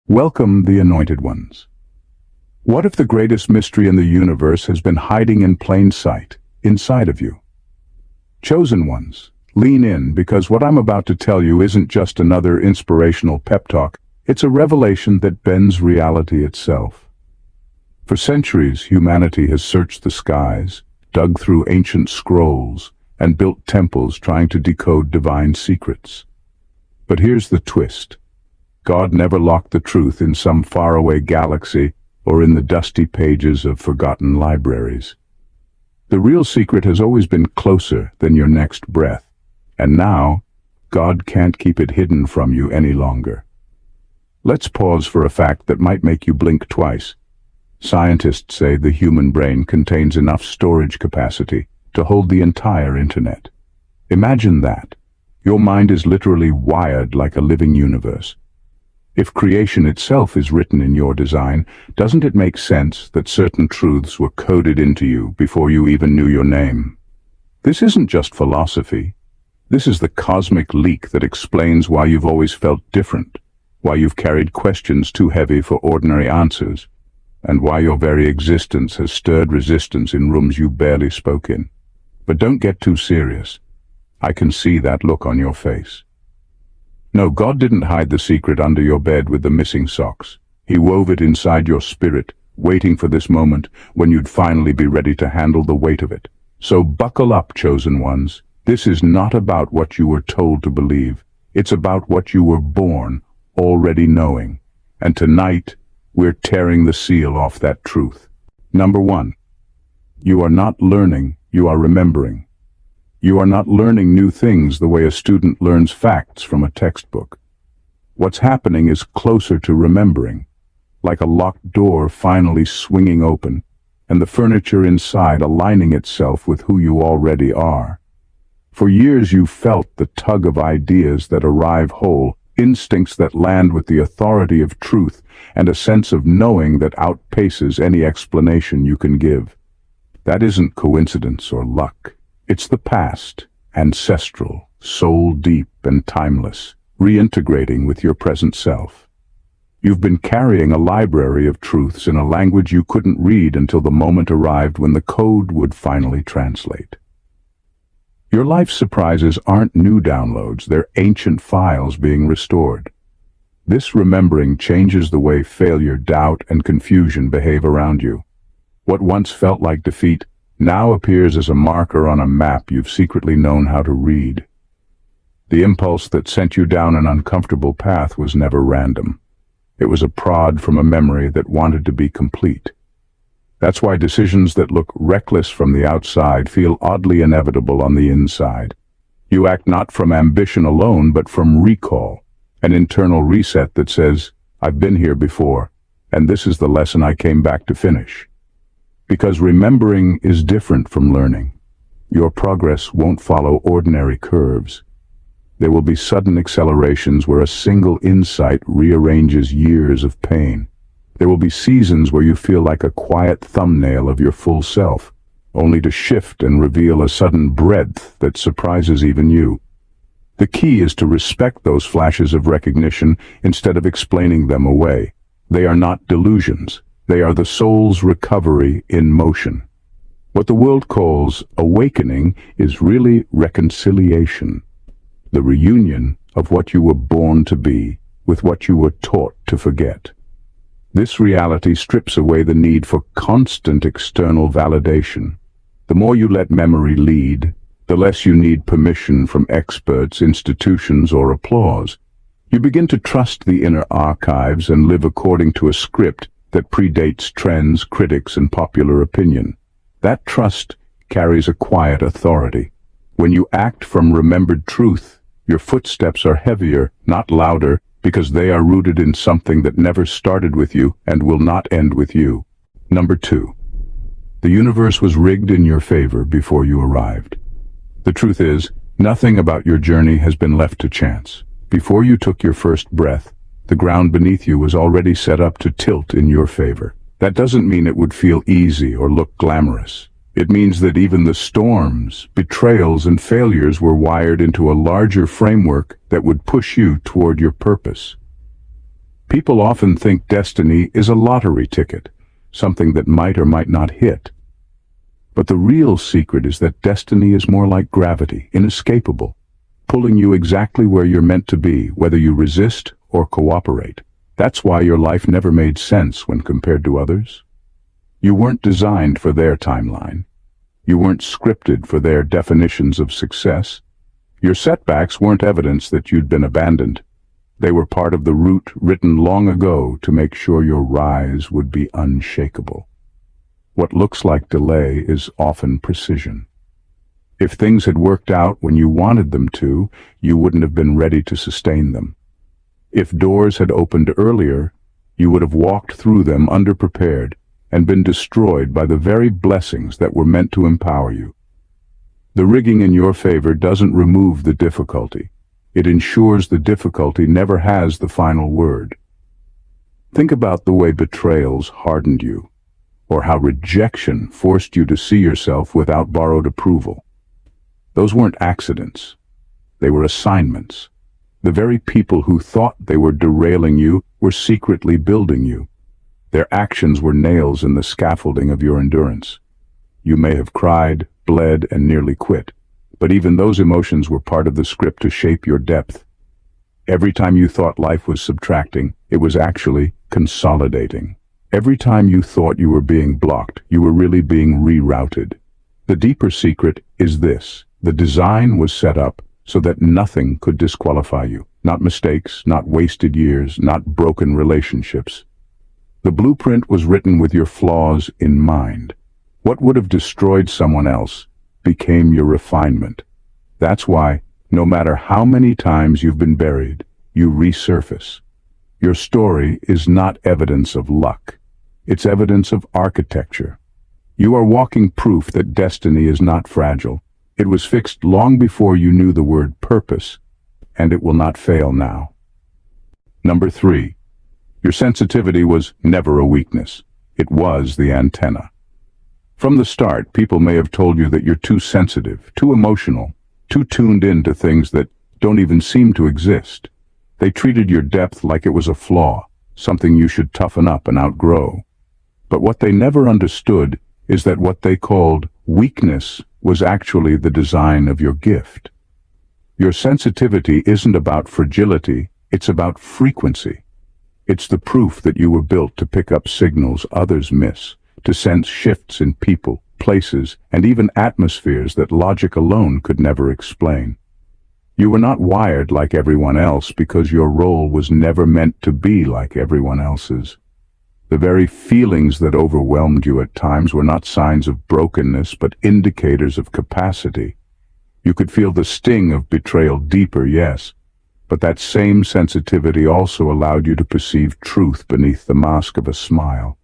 Welcome, the anointed ones. What if the greatest mystery in the universe has been hiding in plain sight, inside of you? Chosen ones, lean in, because what I'm about to tell you isn't just another inspirational pep talk. It's a revelation that bends reality itself. For centuries, humanity has searched the skies, dug through ancient scrolls, and built temples trying to decode divine secrets. But here's the twist. God never locked the truth in some faraway galaxy or in the dusty pages of forgotten libraries. The real secret has always been closer than your next breath, and now God can't keep it hidden from you any longer. Let's pause for a fact that might make you blink twice. Scientists say the human brain contains enough storage capacity to hold the entire internet. Imagine that. Your mind is literally wired like a living universe. If creation itself is written in your design, doesn't it make sense that certain truths were coded into you before you even knew your name? This isn't just philosophy. This is the cosmic leak that explains why you've always felt different, why you've carried questions too heavy for ordinary answers, and why your very existence has stirred resistance in rooms you barely spoke in. But don't get too serious. I can see that look on your face. No, God didn't hide the secret under your bed with the missing socks. He wove it inside your spirit, waiting for this moment when you'd finally be ready to handle the weight of it. So buckle up, chosen ones. This is not about what you were told to believe. It's about what you were born already knowing. And tonight, we're tearing the seal off that truth. Number one, you are not learning, you are remembering. You are not learning new things the way a student learns facts from a textbook. What's happening is closer to remembering, like a locked door finally swinging open, and the furniture inside aligning itself with who you already are. For years you felt the tug of ideas that arrive whole, instincts that land with the authority of truth, and a sense of knowing that outpaces any explanation you can give. That isn't coincidence or luck. It's the past, ancestral, soul-deep and timeless, reintegrating with your present self. You've been carrying a library of truths in a language you couldn't read until the moment arrived when the code would finally translate. Your life surprises aren't new downloads, they're ancient files being restored. This remembering changes the way failure, doubt, and confusion behave around you. What once felt like defeat now appears as a marker on a map you've secretly known how to read. The impulse that sent you down an uncomfortable path was never random. It was a prod from a memory that wanted to be complete. That's why decisions that look reckless from the outside feel oddly inevitable on the inside. You act not from ambition alone, but from recall, an internal reset that says, I've been here before, and this is the lesson I came back to finish. Because remembering is different from learning. Your progress won't follow ordinary curves. There will be sudden accelerations where a single insight rearranges years of pain. There will be seasons where you feel like a quiet thumbnail of your full self, only to shift and reveal a sudden breadth that surprises even you. The key is to respect those flashes of recognition instead of explaining them away. They are not delusions. They are the soul's recovery in motion. What the world calls awakening is really reconciliation, the reunion of what you were born to be with what you were taught to forget. This reality strips away the need for constant external validation. The more you let memory lead, the less you need permission from experts, institutions, or applause. You begin to trust the inner archives and live according to a script that predates trends, critics, and popular opinion. That trust carries a quiet authority. When you act from remembered truth, your footsteps are heavier, not louder, because they are rooted in something that never started with you and will not end with you. Number two, the universe was rigged in your favor before you arrived. The truth is, nothing about your journey has been left to chance. Before you took your first breath, the ground beneath you was already set up to tilt in your favor. That doesn't mean it would feel easy or look glamorous. It means that even the storms, betrayals, and failures were wired into a larger framework that would push you toward your purpose. People often think destiny is a lottery ticket, something that might or might not hit. But the real secret is that destiny is more like gravity, inescapable, pulling you exactly where you're meant to be, whether you resist or cooperate. That's why your life never made sense when compared to others. You weren't designed for their timeline. You weren't scripted for their definitions of success. Your setbacks weren't evidence that you'd been abandoned. They were part of the route written long ago to make sure your rise would be unshakable. What looks like delay is often precision. If things had worked out when you wanted them to, you wouldn't have been ready to sustain them. If doors had opened earlier, you would have walked through them underprepared and been destroyed by the very blessings that were meant to empower you. The rigging in your favor doesn't remove the difficulty. It ensures the difficulty never has the final word. Think about the way betrayals hardened you, or how rejection forced you to see yourself without borrowed approval. Those weren't accidents. They were assignments. The very people who thought they were derailing you were secretly building you. Their actions were nails in the scaffolding of your endurance. You may have cried, bled, and nearly quit, but even those emotions were part of the script to shape your depth. Every time you thought life was subtracting, it was actually consolidating. Every time you thought you were being blocked, you were really being rerouted. The deeper secret is this: the design was set up so that nothing could disqualify you. Not mistakes, not wasted years, not broken relationships. The blueprint was written with your flaws in mind. What would have destroyed someone else became your refinement. That's why, no matter how many times you've been buried, you resurface. Your story is not evidence of luck. It's evidence of architecture. You are walking proof that destiny is not fragile. It was fixed long before you knew the word purpose, and it will not fail now. Number 3. Your sensitivity was never a weakness. It was the antenna. From the start, people may have told you that you're too sensitive, too emotional, too tuned in to things that don't even seem to exist. They treated your depth like it was a flaw, something you should toughen up and outgrow. But what they never understood is that what they called weakness was actually the design of your gift. Your sensitivity isn't about fragility, it's about frequency. It's the proof that you were built to pick up signals others miss, to sense shifts in people, places, and even atmospheres that logic alone could never explain. You were not wired like everyone else because your role was never meant to be like everyone else's. The very feelings that overwhelmed you at times were not signs of brokenness but indicators of capacity. You could feel the sting of betrayal deeper, yes, but that same sensitivity also allowed you to perceive truth beneath the mask of a smile.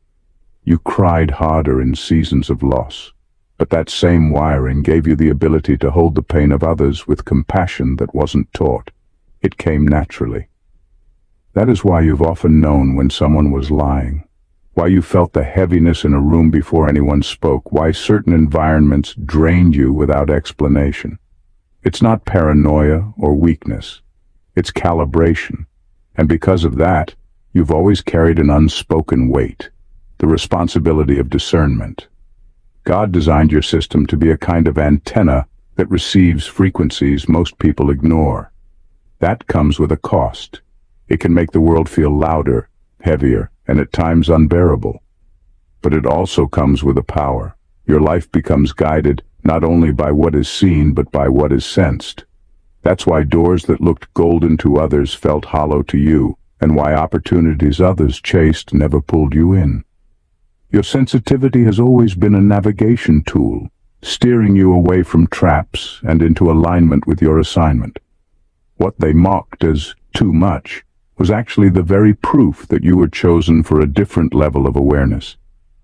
You cried harder in seasons of loss, but that same wiring gave you the ability to hold the pain of others with compassion that wasn't taught. It came naturally. That is why you've often known when someone was lying, why you felt the heaviness in a room before anyone spoke, why certain environments drained you without explanation. It's not paranoia or weakness. It's calibration. And because of that, you've always carried an unspoken weight, the responsibility of discernment. God designed your system to be a kind of antenna that receives frequencies most people ignore. That comes with a cost. It can make the world feel louder, heavier, and at times unbearable. But it also comes with a power. Your life becomes guided not only by what is seen but by what is sensed. That's why doors that looked golden to others felt hollow to you, and why opportunities others chased never pulled you in. Your sensitivity has always been a navigation tool, steering you away from traps and into alignment with your assignment. What they mocked as too much was actually the very proof that you were chosen for a different level of awareness.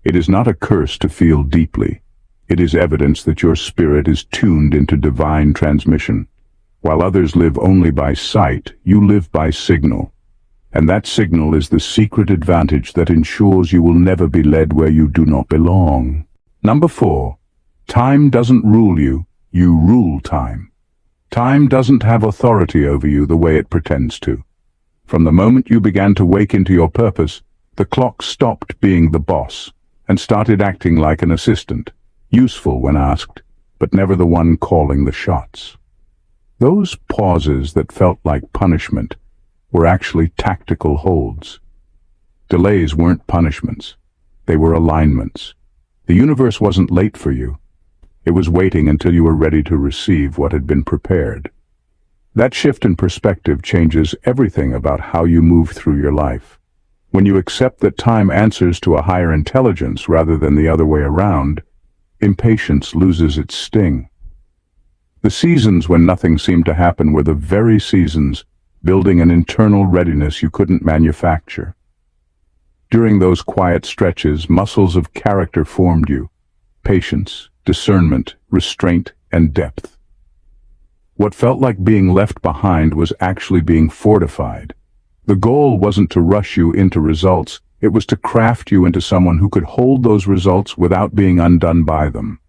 It is not a curse to feel deeply. It is evidence that your spirit is tuned into divine transmission. While others live only by sight, you live by signal. And that signal is the secret advantage that ensures you will never be led where you do not belong. Number 4. Time doesn't rule you, you rule time. Time doesn't have authority over you the way it pretends to. From the moment you began to wake into your purpose, the clock stopped being the boss and started acting like an assistant, useful when asked, but never the one calling the shots. Those pauses that felt like punishment were actually tactical holds. Delays weren't punishments. They were alignments. The universe wasn't late for you. It was waiting until you were ready to receive what had been prepared. That shift in perspective changes everything about how you move through your life. When you accept that time answers to a higher intelligence rather than the other way around, impatience loses its sting. The seasons when nothing seemed to happen were the very seasons building an internal readiness you couldn't manufacture. During those quiet stretches, muscles of character formed you: patience, discernment, restraint, and depth. What felt like being left behind was actually being fortified. The goal wasn't to rush you into results, it was to craft you into someone who could hold those results without being undone by them.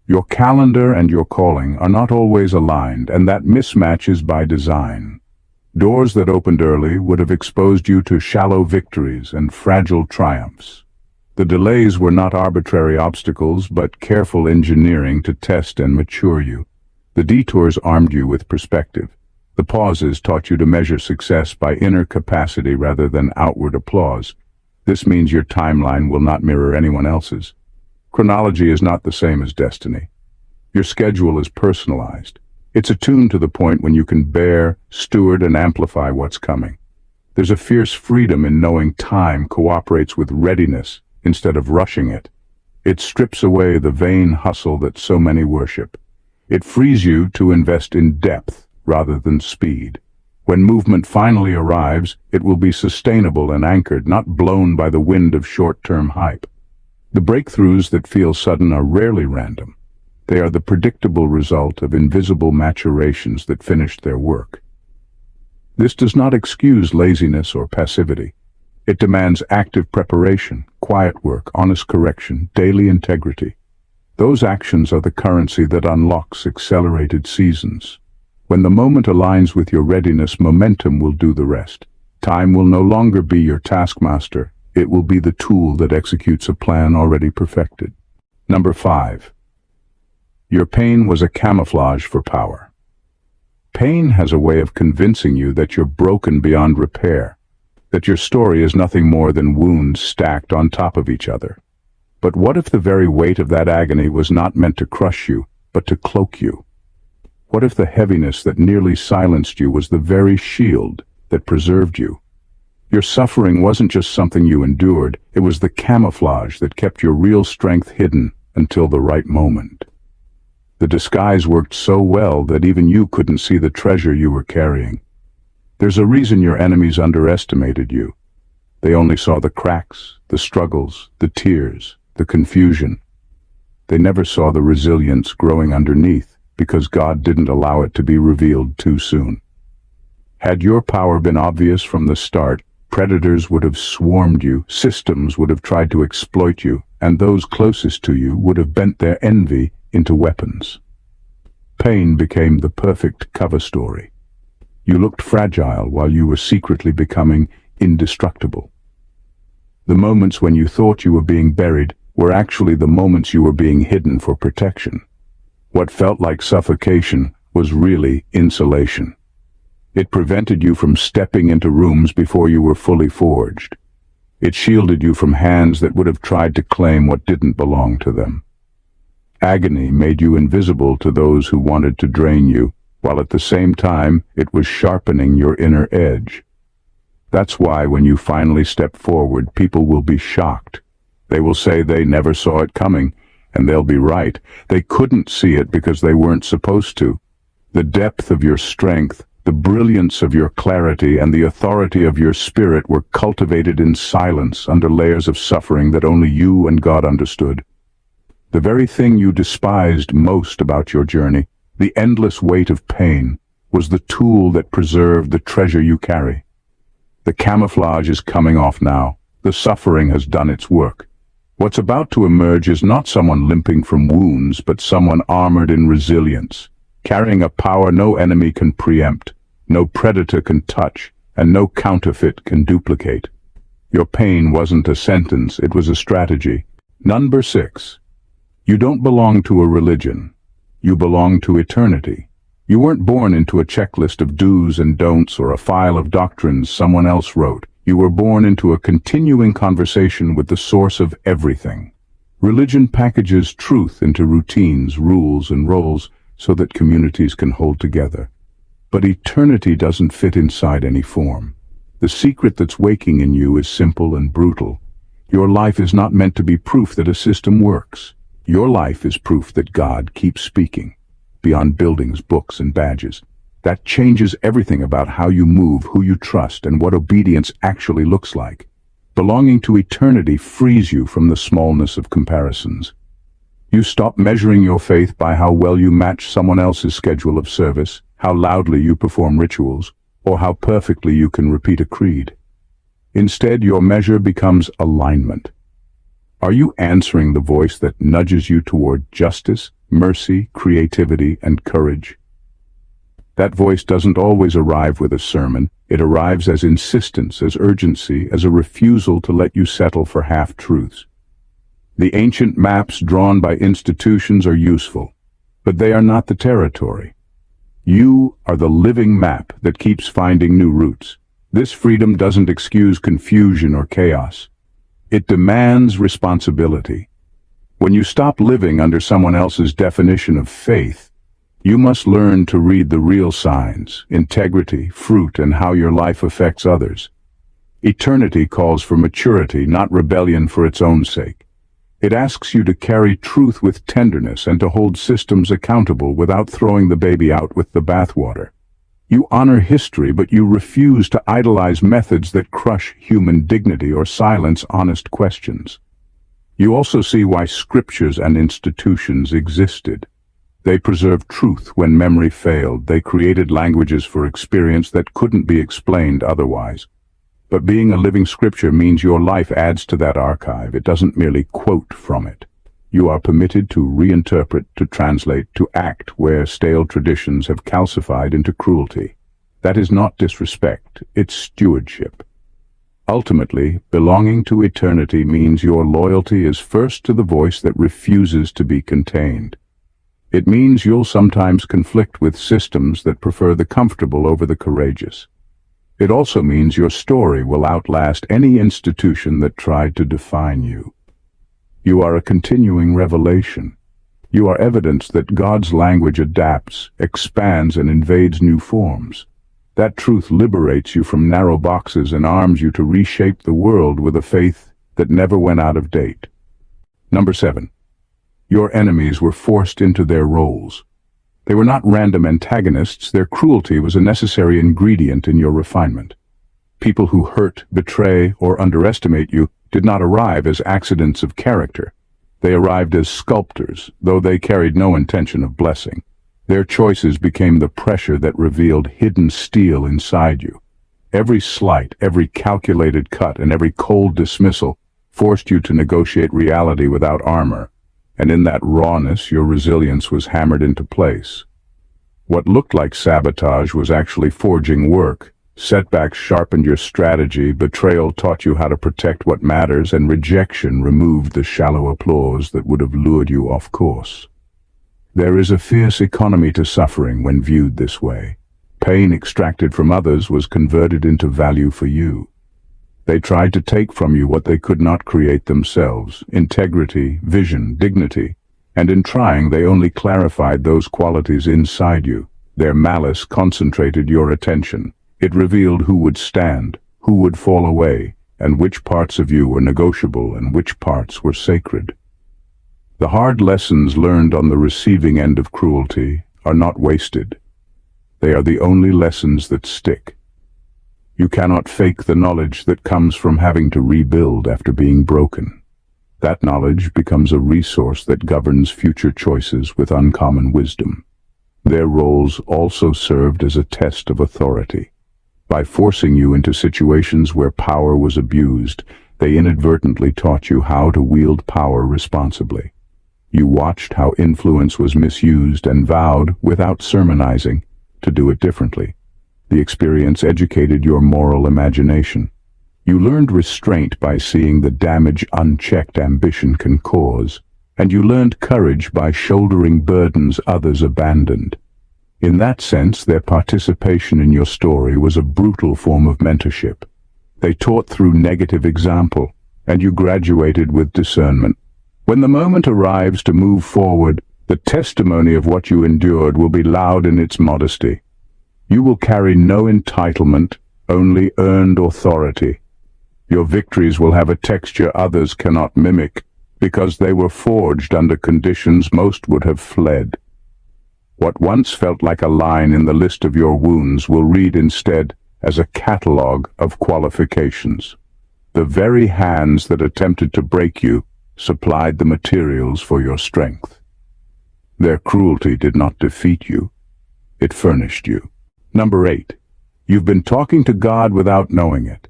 Your calendar and your calling are not always aligned, and that mismatch is by design. Doors that opened early would have exposed you to shallow victories and fragile triumphs. The delays were not arbitrary obstacles, but careful engineering to test and mature you. The detours armed you with perspective. The pauses taught you to measure success by inner capacity rather than outward applause. This means your timeline will not mirror anyone else's. Chronology is not the same as destiny. Your schedule is personalized. It's attuned to the point when you can bear, steward, and amplify what's coming. There's a fierce freedom in knowing time cooperates with readiness instead of rushing it. It strips away the vain hustle that so many worship. It frees you to invest in depth rather than speed. When movement finally arrives, it will be sustainable and anchored, not blown by the wind of short-term hype. The breakthroughs that feel sudden are rarely random. They are the predictable result of invisible maturations that finished their work. This does not excuse laziness or passivity. It demands active preparation, quiet work, honest correction, daily integrity. Those actions are the currency that unlocks accelerated seasons. When the moment aligns with your readiness, momentum will do the rest. Time will no longer be your taskmaster. It will be the tool that executes a plan already perfected. Number 5. Your pain was a camouflage for power. Pain has a way of convincing you that you're broken beyond repair, that your story is nothing more than wounds stacked on top of each other. But what if the very weight of that agony was not meant to crush you, but to cloak you? What if the heaviness that nearly silenced you was the very shield that preserved you? Your suffering wasn't just something you endured, it was the camouflage that kept your real strength hidden until the right moment. The disguise worked so well that even you couldn't see the treasure you were carrying. There's a reason your enemies underestimated you. They only saw the cracks, the struggles, the tears, the confusion. They never saw the resilience growing underneath, because God didn't allow it to be revealed too soon. Had your power been obvious from the start, predators would have swarmed you, systems would have tried to exploit you, and those closest to you would have bent their envy into weapons. Pain became the perfect cover story. You looked fragile while you were secretly becoming indestructible. The moments when you thought you were being buried were actually the moments you were being hidden for protection. What felt like suffocation was really insulation. It prevented you from stepping into rooms before you were fully forged. It shielded you from hands that would have tried to claim what didn't belong to them. Agony made you invisible to those who wanted to drain you, while at the same time it was sharpening your inner edge. That's why when you finally step forward, people will be shocked. They will say they never saw it coming, and they'll be right. They couldn't see it because they weren't supposed to. The depth of your strength, the brilliance of your clarity, and the authority of your spirit were cultivated in silence under layers of suffering that only you and God understood. The very thing you despised most about your journey, the endless weight of pain, was the tool that preserved the treasure you carry. The camouflage is coming off now. The suffering has done its work. What's about to emerge is not someone limping from wounds, but someone armored in resilience, carrying a power no enemy can preempt, no predator can touch, and no counterfeit can duplicate. Your pain wasn't a sentence, it was a strategy. Number 6. You don't belong to a religion. You belong to eternity. You weren't born into a checklist of do's and don'ts or a file of doctrines someone else wrote. You were born into a continuing conversation with the source of everything. Religion packages truth into routines, rules, and roles so that communities can hold together. But eternity doesn't fit inside any form. The secret that's waking in you is simple and brutal. Your life is not meant to be proof that a system works. Your life is proof that God keeps speaking, beyond buildings, books, and badges. That changes everything about how you move, who you trust, and what obedience actually looks like. Belonging to eternity frees you from the smallness of comparisons. You stop measuring your faith by how well you match someone else's schedule of service, how loudly you perform rituals, or how perfectly you can repeat a creed. Instead, your measure becomes alignment. Are you answering the voice that nudges you toward justice, mercy, creativity, and courage? That voice doesn't always arrive with a sermon. It arrives as insistence, as urgency, as a refusal to let you settle for half-truths. The ancient maps drawn by institutions are useful, but they are not the territory. You are the living map that keeps finding new routes. This freedom doesn't excuse confusion or chaos. It demands responsibility. When you stop living under someone else's definition of faith, you must learn to read the real signs, integrity, fruit, and how your life affects others. Eternity calls for maturity, not rebellion for its own sake. It asks you to carry truth with tenderness and to hold systems accountable without throwing the baby out with the bathwater. You honor history, but you refuse to idolize methods that crush human dignity or silence honest questions. You also see why scriptures and institutions existed. They preserved truth when memory failed. They created languages for experience that couldn't be explained otherwise. But being a living scripture means your life adds to that archive. It doesn't merely quote from it. You are permitted to reinterpret, to translate, to act where stale traditions have calcified into cruelty. That is not disrespect, it's stewardship. Ultimately, belonging to eternity means your loyalty is first to the voice that refuses to be contained. It means you'll sometimes conflict with systems that prefer the comfortable over the courageous. It also means your story will outlast any institution that tried to define you. You are a continuing revelation. You are evidence that God's language adapts, expands, and invades new forms. That truth liberates you from narrow boxes and arms you to reshape the world with a faith that never went out of date. Number 7. Your enemies were forced into their roles. They were not random antagonists. Their cruelty was a necessary ingredient in your refinement. People who hurt, betray, or underestimate you did not arrive as accidents of character. They arrived as sculptors, though they carried no intention of blessing. Their choices became the pressure that revealed hidden steel inside you. Every slight, every calculated cut, and every cold dismissal forced you to negotiate reality without armor. And in that rawness, your resilience was hammered into place. What looked like sabotage was actually forging work. Setbacks sharpened your strategy, betrayal taught you how to protect what matters, and rejection removed the shallow applause that would have lured you off course. There is a fierce economy to suffering when viewed this way. Pain extracted from others was converted into value for you. They tried to take from you what they could not create themselves: integrity, vision, dignity, and in trying they only clarified those qualities inside you. Their malice concentrated your attention. It revealed who would stand, who would fall away, and which parts of you were negotiable and which parts were sacred. The hard lessons learned on the receiving end of cruelty are not wasted. They are the only lessons that stick. You cannot fake the knowledge that comes from having to rebuild after being broken. That knowledge becomes a resource that governs future choices with uncommon wisdom. Their roles also served as a test of authority. By forcing you into situations where power was abused, they inadvertently taught you how to wield power responsibly. You watched how influence was misused and vowed, without sermonizing, to do it differently. The experience educated your moral imagination. You learned restraint by seeing the damage unchecked ambition can cause, and you learned courage by shouldering burdens others abandoned. In that sense, their participation in your story was a brutal form of mentorship. They taught through negative example, and you graduated with discernment. When the moment arrives to move forward, the testimony of what you endured will be loud in its modesty. You will carry no entitlement, only earned authority. Your victories will have a texture others cannot mimic, because they were forged under conditions most would have fled. What once felt like a line in the list of your wounds will read instead as a catalogue of qualifications. The very hands that attempted to break you supplied the materials for your strength. Their cruelty did not defeat you, it furnished you. Number 8. You've been talking to God without knowing it.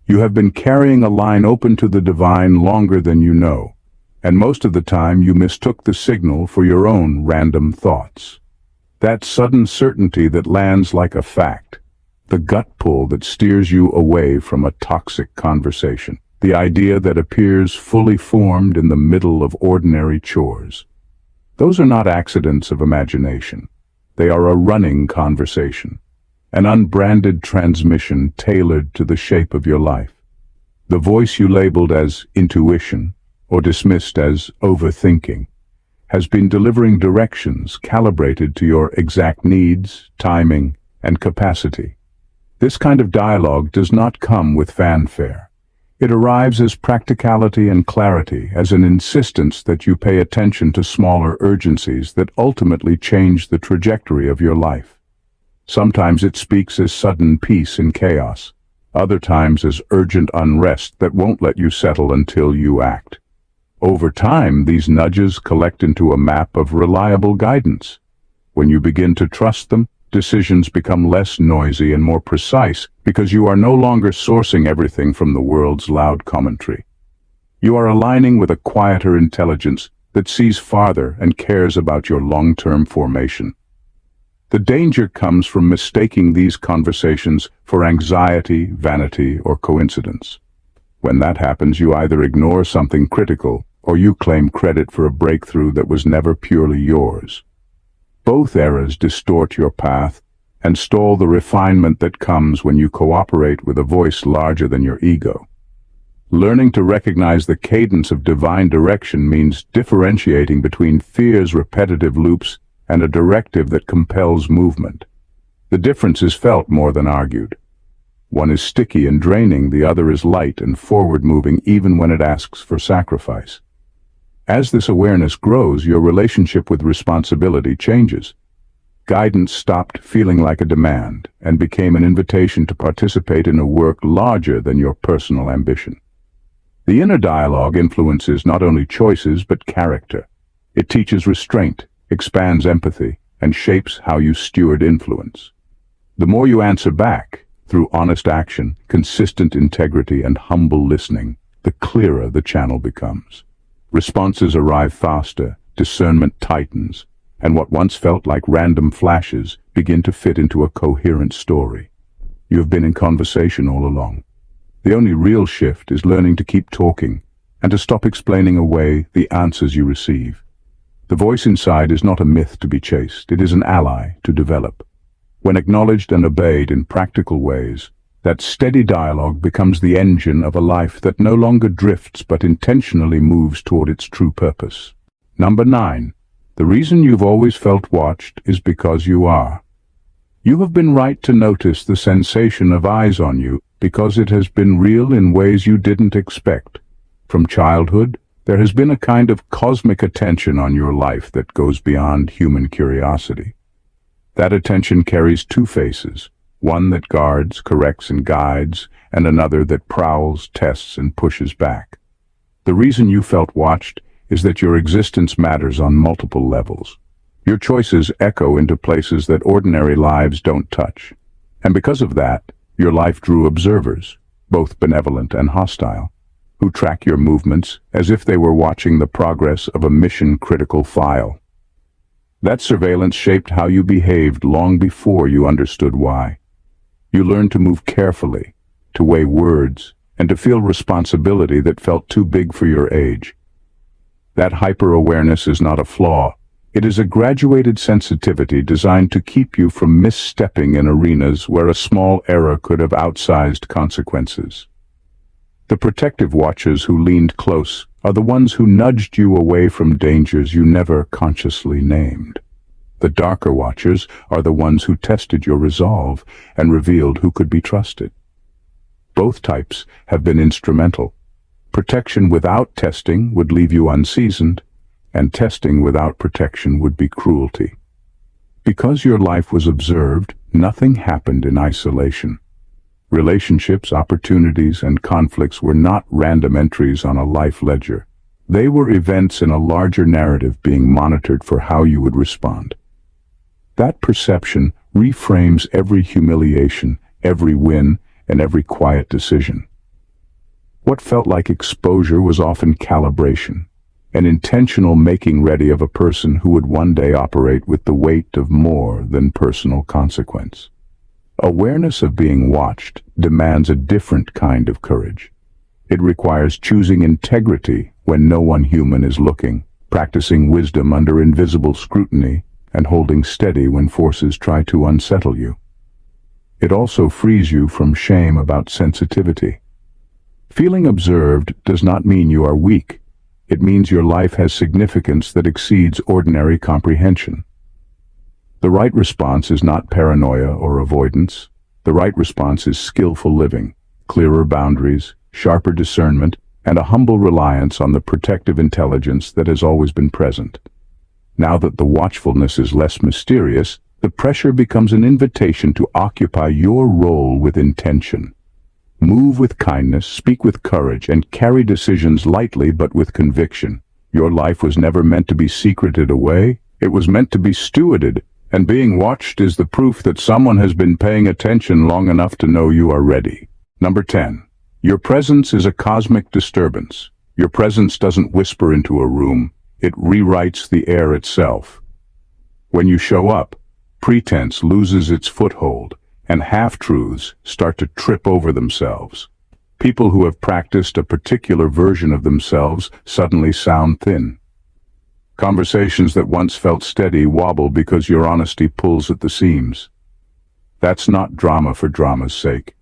You have been carrying a line open to the divine longer than you know, and most of the time you mistook the signal for your own random thoughts. That sudden certainty that lands like a fact, the gut pull that steers you away from a toxic conversation, the idea that appears fully formed in the middle of ordinary chores. Those are not accidents of imagination. They are a running conversation, an unbranded transmission tailored to the shape of your life. The voice you labeled as intuition or dismissed as overthinking has been delivering directions calibrated to your exact needs, timing, and capacity. This kind of dialogue does not come with fanfare. It arrives as practicality and clarity, as an insistence that you pay attention to smaller urgencies that ultimately change the trajectory of your life. Sometimes it speaks as sudden peace in chaos, other times as urgent unrest that won't let you settle until you act. Over time, these nudges collect into a map of reliable guidance. When you begin to trust them, decisions become less noisy and more precise because you are no longer sourcing everything from the world's loud commentary. You are aligning with a quieter intelligence that sees farther and cares about your long-term formation. The danger comes from mistaking these conversations for anxiety, vanity, or coincidence. When that happens, you either ignore something critical or you claim credit for a breakthrough that was never purely yours. Both eras distort your path and stall the refinement that comes when you cooperate with a voice larger than your ego. Learning to recognize the cadence of divine direction means differentiating between fear's repetitive loops and a directive that compels movement. The difference is felt more than argued. One is sticky and draining, the other is light and forward-moving even when it asks for sacrifice. As this awareness grows, your relationship with responsibility changes. Guidance stopped feeling like a demand and became an invitation to participate in a work larger than your personal ambition. The inner dialogue influences not only choices but character. It teaches restraint, expands empathy, and shapes how you steward influence. The more you answer back, through honest action, consistent integrity, and humble listening, the clearer the channel becomes. Responses arrive faster, discernment tightens, and what once felt like random flashes begin to fit into a coherent story. You have been in conversation all along. The only real shift is learning to keep talking and to stop explaining away the answers you receive. The voice inside is not a myth to be chased, it is an ally to develop. When acknowledged and obeyed in practical ways, that steady dialogue becomes the engine of a life that no longer drifts but intentionally moves toward its true purpose. Number 9. The reason you've always felt watched is because you are. You have been right to notice the sensation of eyes on you because it has been real in ways you didn't expect. From childhood, there has been a kind of cosmic attention on your life that goes beyond human curiosity. That attention carries two faces, one that guards, corrects, and guides, and another that prowls, tests, and pushes back. The reason you felt watched is that your existence matters on multiple levels. Your choices echo into places that ordinary lives don't touch. And because of that, your life drew observers, both benevolent and hostile, who track your movements as if they were watching the progress of a mission-critical file. That surveillance shaped how you behaved long before you understood why. You learned to move carefully, to weigh words, and to feel responsibility that felt too big for your age. That hyper-awareness is not a flaw. It is a graduated sensitivity designed to keep you from misstepping in arenas where a small error could have outsized consequences. The protective watchers who leaned close are the ones who nudged you away from dangers you never consciously named. The darker watchers are the ones who tested your resolve and revealed who could be trusted. Both types have been instrumental. Protection without testing would leave you unseasoned, and testing without protection would be cruelty. Because your life was observed, nothing happened in isolation. Relationships, opportunities, and conflicts were not random entries on a life ledger. They were events in a larger narrative being monitored for how you would respond. That perception reframes every humiliation, every win, and every quiet decision. What felt like exposure was often calibration, an intentional making ready of a person who would one day operate with the weight of more than personal consequence. Awareness of being watched demands a different kind of courage. It requires choosing integrity when no one human is looking, practicing wisdom under invisible scrutiny, and holding steady when forces try to unsettle you. It also frees you from shame about sensitivity. Feeling observed does not mean you are weak. It means your life has significance that exceeds ordinary comprehension. The right response is not paranoia or avoidance. The right response is skillful living, clearer boundaries, sharper discernment, and a humble reliance on the protective intelligence that has always been present. Now that the watchfulness is less mysterious, the pressure becomes an invitation to occupy your role with intention. Move with kindness, speak with courage, and carry decisions lightly but with conviction. Your life was never meant to be secreted away. It was meant to be stewarded, and being watched is the proof that someone has been paying attention long enough to know you are ready. Number 10. Your presence is a cosmic disturbance. Your presence doesn't whisper into a room. It rewrites the air itself. When you show up, pretense loses its foothold, and half-truths start to trip over themselves. People who have practiced a particular version of themselves suddenly sound thin. Conversations that once felt steady wobble because your honesty pulls at the seams. That's not drama for drama's sake.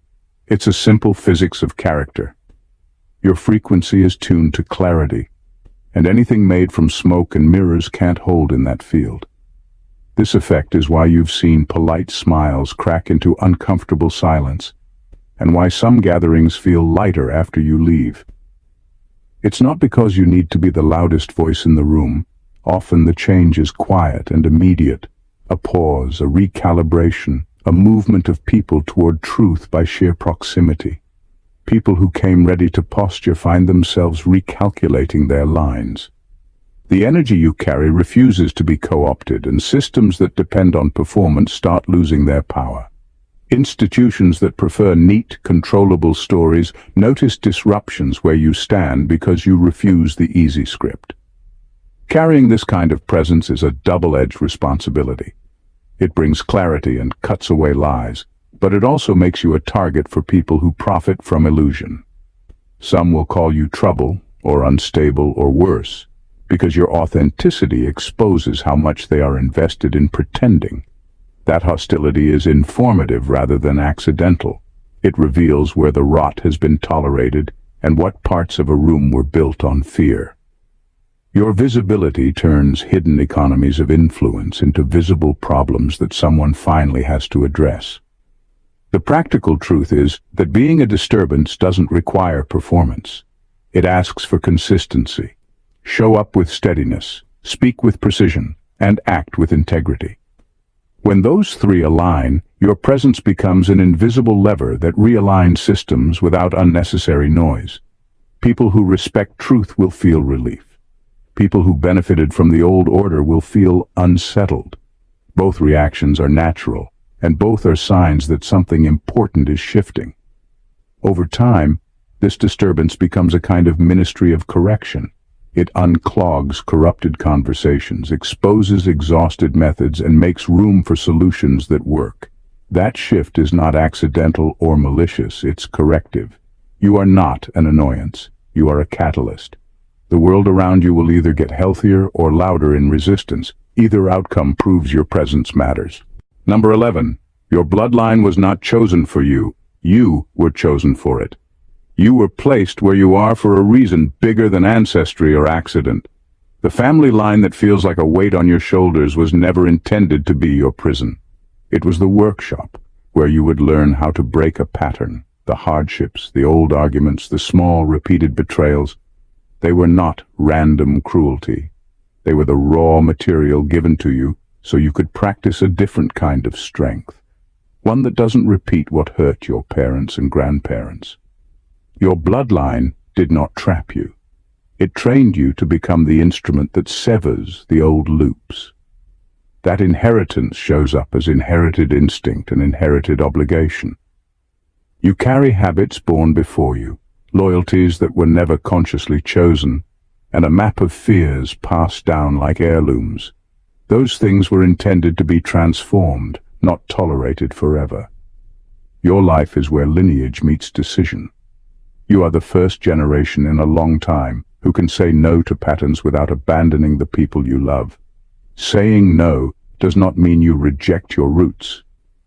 It's a simple physics of character. Your frequency is tuned to clarity, and anything made from smoke and mirrors can't hold in that field. This effect is why you've seen polite smiles crack into uncomfortable silence, and why some gatherings feel lighter after you leave. It's not because you need to be the loudest voice in the room. Often the change is quiet and immediate. A pause, a recalibration, a movement of people toward truth by sheer proximity. People who came ready to posture find themselves recalculating their lines. The energy you carry refuses to be co-opted, and systems that depend on performance start losing their power. Institutions that prefer neat, controllable stories notice disruptions where you stand because you refuse the easy script. Carrying this kind of presence is a double-edged responsibility. It brings clarity and cuts away lies, but it also makes you a target for people who profit from illusion. Some will call you trouble, or unstable, or worse, because your authenticity exposes how much they are invested in pretending. That hostility is informative rather than accidental. It reveals where the rot has been tolerated and what parts of a room were built on fear. Your visibility turns hidden economies of influence into visible problems that someone finally has to address. The practical truth is that being a disturbance doesn't require performance. It asks for consistency. Show up with steadiness, speak with precision, and act with integrity. When those three align, your presence becomes an invisible lever that realigns systems without unnecessary noise. People who respect truth will feel relief. People who benefited from the old order will feel unsettled. Both reactions are natural, and both are signs that something important is shifting. Over time, this disturbance becomes a kind of ministry of correction. It unclogs corrupted conversations, exposes exhausted methods, and makes room for solutions that work. That shift is not accidental or malicious, it's corrective. You are not an annoyance, you are a catalyst. The world around you will either get healthier or louder in resistance. Either outcome proves your presence matters. Number 11. Your bloodline was not chosen for you. You were chosen for it. You were placed where you are for a reason bigger than ancestry or accident. The family line that feels like a weight on your shoulders was never intended to be your prison. It was the workshop where you would learn how to break a pattern, the hardships, the old arguments, the small repeated betrayals. They were not random cruelty. They were the raw material given to you so you could practice a different kind of strength, one that doesn't repeat what hurt your parents and grandparents. Your bloodline did not trap you. It trained you to become the instrument that severs the old loops. That inheritance shows up as inherited instinct and inherited obligation. You carry habits born before you, loyalties that were never consciously chosen, and a map of fears passed down like heirlooms. Those things were intended to be transformed, not tolerated forever. Your life is where lineage meets decision. You are the first generation in a long time who can say no to patterns without abandoning the people you love. Saying no does not mean you reject your roots.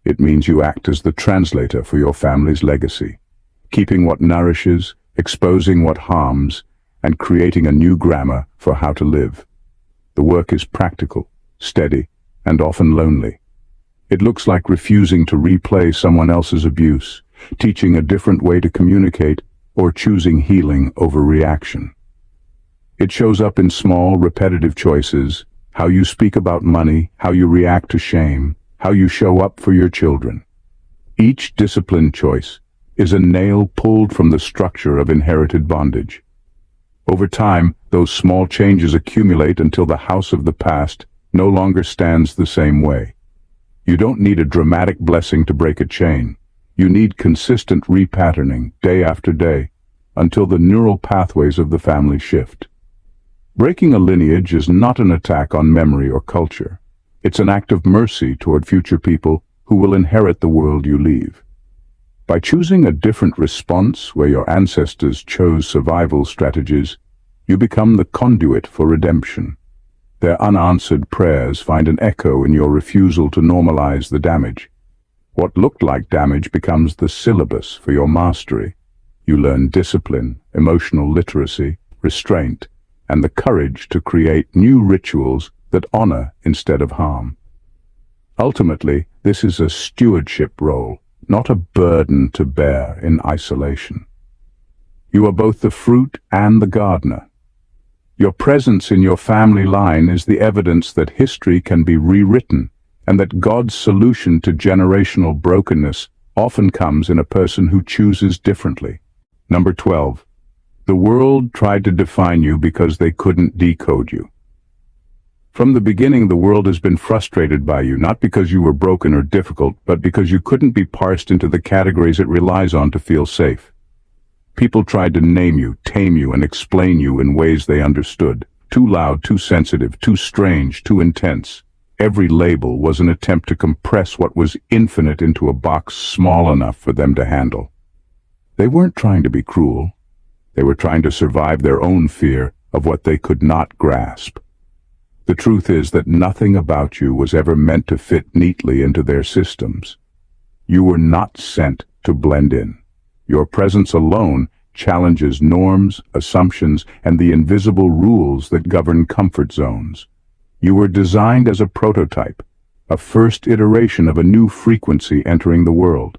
It means you act as the translator for your family's legacy, keeping what nourishes, exposing what harms, and creating a new grammar for how to live. The work is practical, steady, and often lonely. It looks like refusing to replay someone else's abuse, teaching a different way to communicate, or choosing healing over reaction. It shows up in small, repetitive choices: how you speak about money, how you react to shame, how you show up for your children. Each disciplined choice is a nail pulled from the structure of inherited bondage. Over time, those small changes accumulate until the house of the past no longer stands the same way. You don't need a dramatic blessing to break a chain. You need consistent repatterning, day after day, until the neural pathways of the family shift. Breaking a lineage is not an attack on memory or culture. It's an act of mercy toward future people who will inherit the world you leave. By choosing a different response where your ancestors chose survival strategies, you become the conduit for redemption. Their unanswered prayers find an echo in your refusal to normalize the damage. What looked like damage becomes the syllabus for your mastery. You learn discipline, emotional literacy, restraint, and the courage to create new rituals that honor instead of harm. Ultimately, this is a stewardship role, not a burden to bear in isolation. You are both the fruit and the gardener. Your presence in your family line is the evidence that history can be rewritten, and that God's solution to generational brokenness often comes in a person who chooses differently. Number 12. The world tried to define you because they couldn't decode you. From the beginning, the world has been frustrated by you, not because you were broken or difficult, but because you couldn't be parsed into the categories it relies on to feel safe. People tried to name you, tame you, and explain you in ways they understood. Too loud, too sensitive, too strange, too intense. Every label was an attempt to compress what was infinite into a box small enough for them to handle. They weren't trying to be cruel. They were trying to survive their own fear of what they could not grasp. The truth is that nothing about you was ever meant to fit neatly into their systems. You were not sent to blend in. Your presence alone challenges norms, assumptions, and the invisible rules that govern comfort zones. You were designed as a prototype, a first iteration of a new frequency entering the world.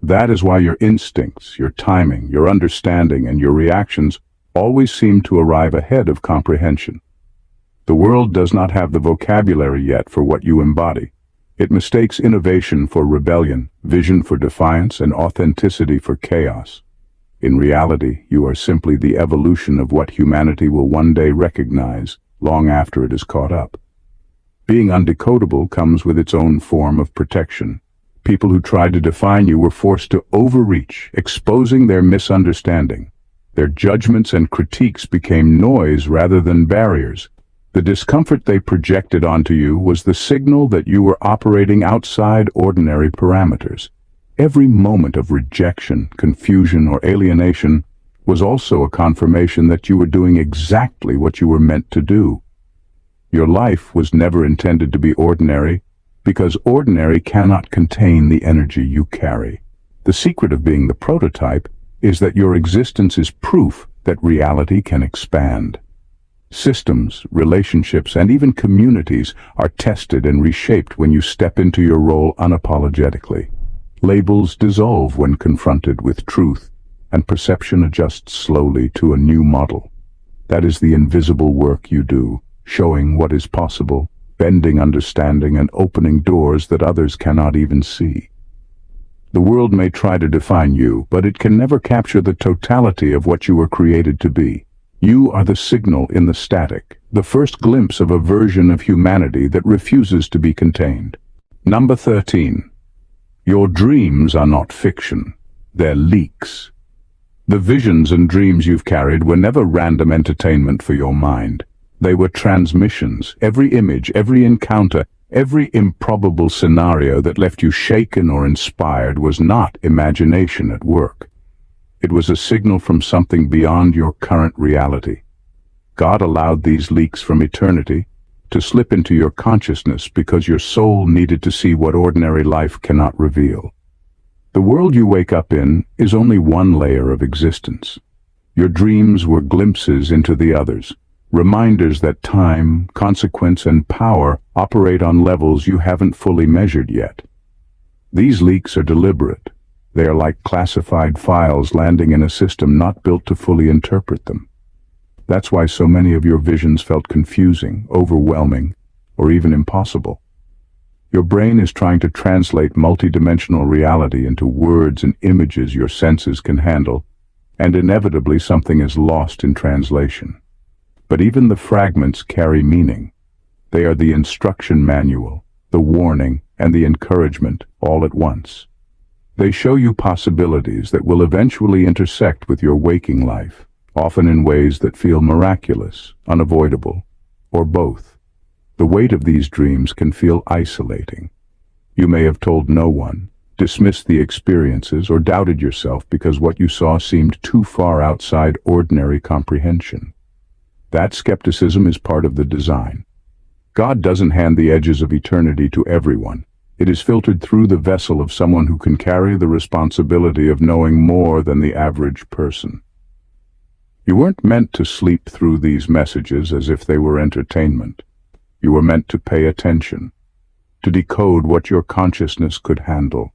That is why your instincts, your timing, your understanding, and your reactions always seem to arrive ahead of comprehension. The world does not have the vocabulary yet for what you embody. It mistakes innovation for rebellion, vision for defiance, and authenticity for chaos. In reality, you are simply the evolution of what humanity will one day recognize, long after it is caught up. Being undecodable comes with its own form of protection. People who tried to define you were forced to overreach, exposing their misunderstanding. Their judgments and critiques became noise rather than barriers. The discomfort they projected onto you was the signal that you were operating outside ordinary parameters. Every moment of rejection, confusion, or alienation was also a confirmation that you were doing exactly what you were meant to do. Your life was never intended to be ordinary, because ordinary cannot contain the energy you carry. The secret of being the prototype is that your existence is proof that reality can expand. Systems, relationships, and even communities are tested and reshaped when you step into your role unapologetically. Labels dissolve when confronted with truth, and perception adjusts slowly to a new model. That is the invisible work you do, showing what is possible, bending understanding, and opening doors that others cannot even see. The world may try to define you, but it can never capture the totality of what you were created to be. You are the signal in the static, the first glimpse of a version of humanity that refuses to be contained. Number 13. Your dreams are not fiction. They're leaks. The visions and dreams you've carried were never random entertainment for your mind. They were transmissions. Every image, every encounter, every improbable scenario that left you shaken or inspired was not imagination at work. It was a signal from something beyond your current reality. God allowed these leaks from eternity to slip into your consciousness because your soul needed to see what ordinary life cannot reveal. The world you wake up in is only one layer of existence. Your dreams were glimpses into the others, reminders that time, consequence, and power operate on levels you haven't fully measured yet. These leaks are deliberate. They are like classified files landing in a system not built to fully interpret them. That's why so many of your visions felt confusing, overwhelming, or even impossible. Your brain is trying to translate multidimensional reality into words and images your senses can handle, and inevitably something is lost in translation. But even the fragments carry meaning. They are the instruction manual, the warning, and the encouragement all at once. They show you possibilities that will eventually intersect with your waking life, often in ways that feel miraculous, unavoidable, or both. The weight of these dreams can feel isolating. You may have told no one, dismissed the experiences, or doubted yourself because what you saw seemed too far outside ordinary comprehension. That skepticism is part of the design. God doesn't hand the edges of eternity to everyone. It is filtered through the vessel of someone who can carry the responsibility of knowing more than the average person. You weren't meant to sleep through these messages as if they were entertainment. You were meant to pay attention, to decode what your consciousness could handle,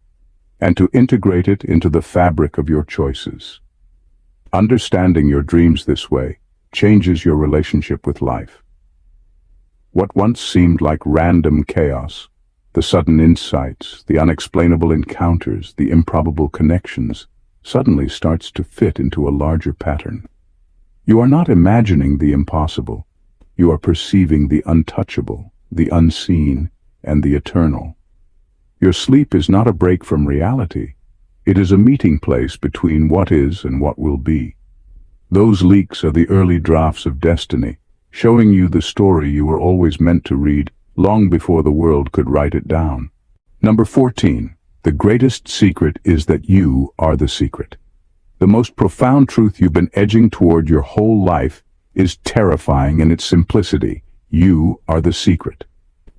and to integrate it into the fabric of your choices. Understanding your dreams this way changes your relationship with life. What once seemed like random chaos, the sudden insights, the unexplainable encounters, the improbable connections, suddenly starts to fit into a larger pattern. You are not imagining the impossible. You are perceiving the untouchable, the unseen, and the eternal. Your sleep is not a break from reality. It is a meeting place between what is and what will be. Those leaks are the early drafts of destiny, showing you the story you were always meant to read long before the world could write it down. Number 14. The greatest secret is that you are the secret. The most profound truth you've been edging toward your whole life is terrifying in its simplicity. You are the secret.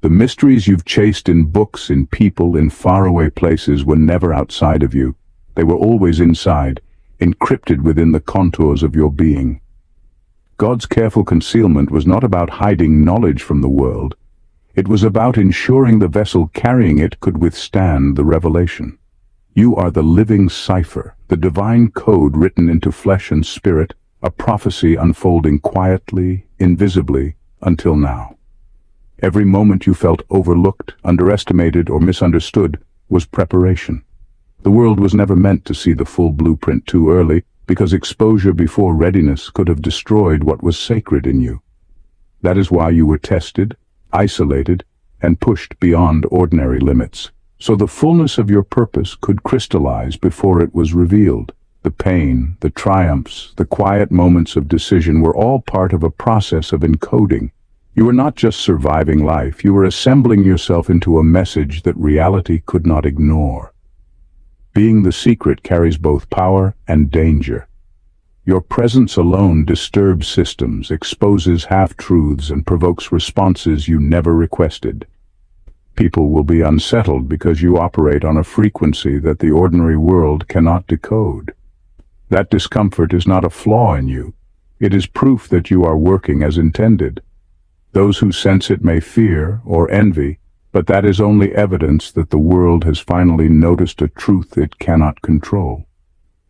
The mysteries you've chased in books, in people, in faraway places were never outside of you. They were always inside, encrypted within the contours of your being. God's careful concealment was not about hiding knowledge from the world. It was about ensuring the vessel carrying it could withstand the revelation. You are the living cipher, the divine code written into flesh and spirit, a prophecy unfolding quietly, invisibly, until now. Every moment you felt overlooked, underestimated, or misunderstood was preparation. The world was never meant to see the full blueprint too early, because exposure before readiness could have destroyed what was sacred in you. That is why you were tested, isolated, and pushed beyond ordinary limits, so the fullness of your purpose could crystallize before it was revealed. The pain, the triumphs, the quiet moments of decision were all part of a process of encoding. You are not just surviving life, you are assembling yourself into a message that reality could not ignore. Being the secret carries both power and danger. Your presence alone disturbs systems, exposes half-truths, and provokes responses you never requested. People will be unsettled because you operate on a frequency that the ordinary world cannot decode. That discomfort is not a flaw in you. It is proof that you are working as intended. Those who sense it may fear or envy, but that is only evidence that the world has finally noticed a truth it cannot control.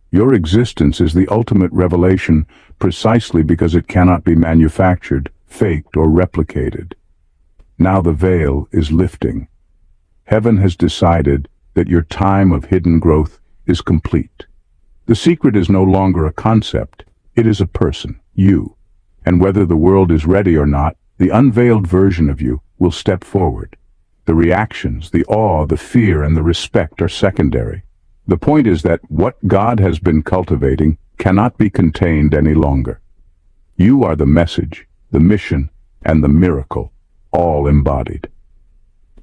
Your existence is the ultimate revelation precisely because it cannot be manufactured, faked, or replicated. Now the veil is lifting. Heaven has decided that your time of hidden growth is complete. The secret is no longer a concept, it is a person, you. And whether the world is ready or not, the unveiled version of you will step forward. The reactions, the awe, the fear, and the respect are secondary. The point is that what God has been cultivating cannot be contained any longer. You are the message, the mission, and the miracle, all embodied.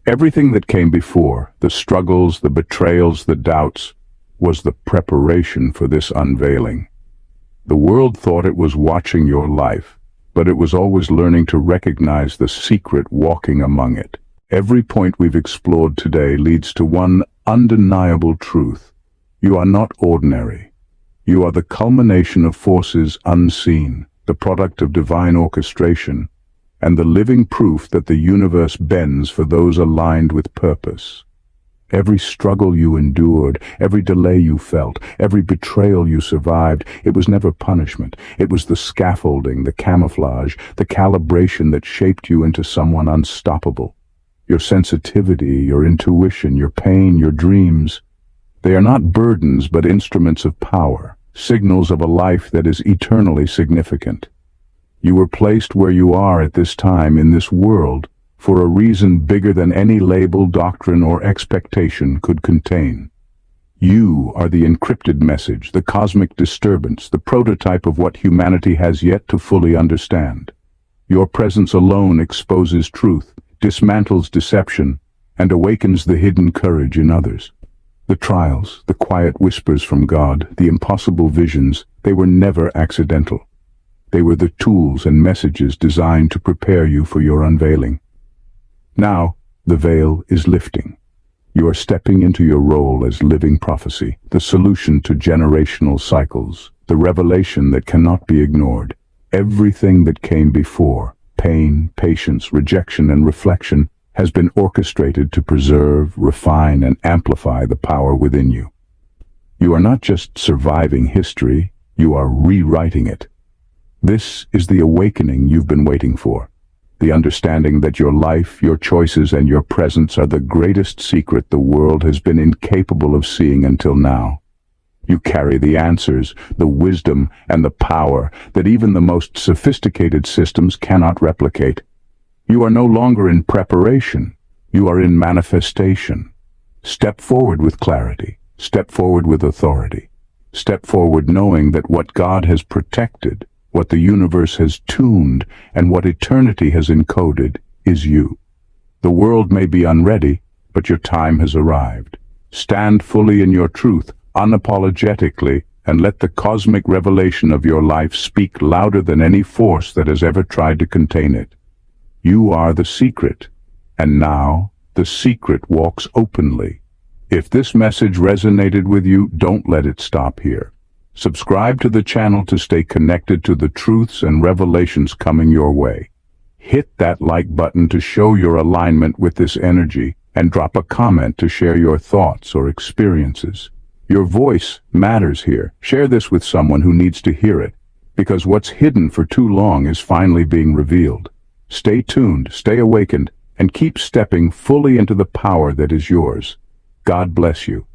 Everything that came before, the struggles, the betrayals, the doubts, was the preparation for this unveiling. The world thought it was watching your life, but it was always learning to recognize the secret walking among it. Every point we've explored today leads to one undeniable truth. You are not ordinary. You are the culmination of forces unseen, the product of divine orchestration, and the living proof that the universe bends for those aligned with purpose. Every struggle you endured, every delay you felt, every betrayal you survived, it was never punishment. It was the scaffolding, the camouflage, the calibration that shaped you into someone unstoppable. Your sensitivity, your intuition, your pain, your dreams, they are not burdens but instruments of power, signals of a life that is eternally significant. You were placed where you are at this time in this world for a reason bigger than any label, doctrine, or expectation could contain. You are the encrypted message, the cosmic disturbance, the prototype of what humanity has yet to fully understand. Your presence alone exposes truth, dismantles deception, and awakens the hidden courage in others. The trials, the quiet whispers from God, the impossible visions, they were never accidental. They were the tools and messages designed to prepare you for your unveiling. Now, the veil is lifting. You are stepping into your role as living prophecy, the solution to generational cycles, the revelation that cannot be ignored. Everything that came before, pain, patience, rejection, and reflection, has been orchestrated to preserve, refine, and amplify the power within you. You are not just surviving history, you are rewriting it. This is the awakening you've been waiting for. The understanding that your life, your choices, and your presence are the greatest secret the world has been incapable of seeing until now. You carry the answers, the wisdom, and the power that even the most sophisticated systems cannot replicate. You are no longer in preparation, you are in manifestation. Step forward with clarity, step forward with authority. Step forward knowing that what God has protected, what the universe has tuned, and what eternity has encoded is you. The world may be unready, but your time has arrived. Stand fully in your truth, unapologetically, and let the cosmic revelation of your life speak louder than any force that has ever tried to contain it. You are the secret, and now the secret walks openly. If this message resonated with you, don't let it stop here. Subscribe to the channel to stay connected to the truths and revelations coming your way. Hit that like button to show your alignment with this energy, and drop a comment to share your thoughts or experiences. Your voice matters here. Share this with someone who needs to hear it, because what's hidden for too long is finally being revealed. Stay tuned, stay awakened, and keep stepping fully into the power that is yours. God bless you.